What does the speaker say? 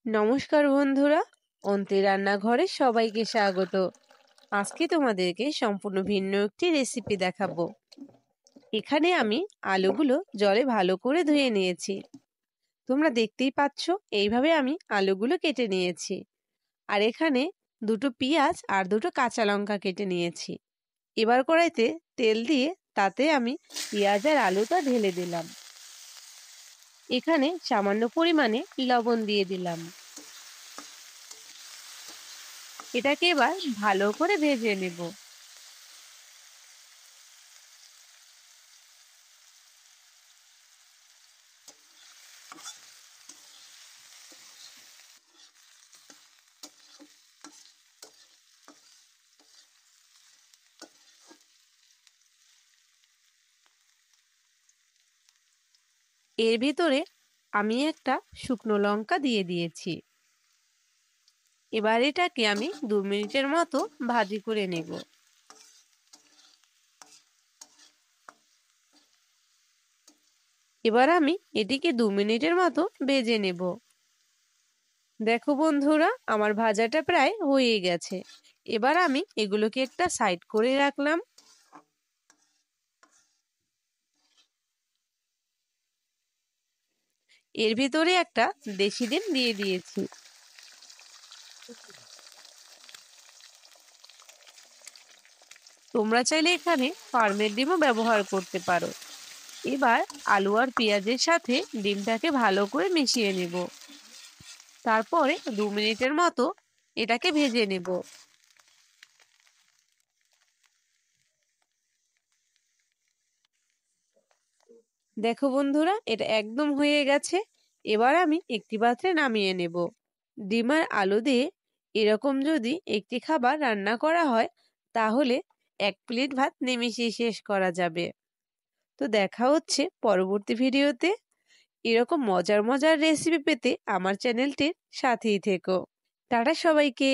নমস্কার বন্ধুরা, অন্তি রান্নাঘরে সবাইকে স্বাগত। আজকে তোমাদেরকে সম্পূর্ণ ভিন্ন একটি রেসিপি দেখাবো। এখানে আমি আলুগুলো জলে ভালো করে ধুয়ে নিয়েছি। তোমরা দেখতেই পাচ্ছ, এইভাবে আমি আলুগুলো কেটে নিয়েছি। আর এখানে দুটো পেঁয়াজ আর দুটো কাঁচা লঙ্কা কেটে নিয়েছি। এবার কড়াইতে তেল দিয়ে তাতে আমি পেঁয়াজ আর আলুটা ঢেলে দিলাম। এখানে সামান্য পরিমাণে লবণ দিয়ে দিলাম। এটাকে এবার ভালো করে ভেজে নেব। এর ভিতরে আমি একটা শুকনো লঙ্কা দিয়ে দিয়েছি। এবার এটাকে আমি 2 মিনিটের মতো ভাজি করে নেব। এবার আমি এটিকে 2 মিনিটের মতো ভেজে নেব। দেখো বন্ধুরা, আমার ভাজাটা প্রায় হয়ে গেছে। এবার আমি এগুলোকে একটা সাইড করে রাখলাম। এর ভিতরে একটা দেশি ডিম দিয়ে দিয়েছি। তোমরা চাইলে এখানে ফার্মের ডিমও ব্যবহার করতে পারো। এবার আলু আর পেঁয়াজের সাথে ডিমটাকে ভালো করে মিশিয়ে নেব। তারপরে 2 মিনিটের মতো এটাকে ভেজে নেব। দেখো বন্ধুরা, এটা একদম হয়ে গেছে। এবার আমি একটি পাত্রে নামিয়ে নেব। ডিম আর আলু দিয়ে এরকম যদি একটি খাবার রান্না করা হয়, তাহলে 1 প্লেট ভাত নিমেষেই শেষ করা যাবে। তো দেখা হচ্ছে পরবর্তী ভিডিওতে। এরকম মজার মজার রেসিপি পেতে আমার চ্যানেলটির সাথেই থেকো। টাটা সবাইকে।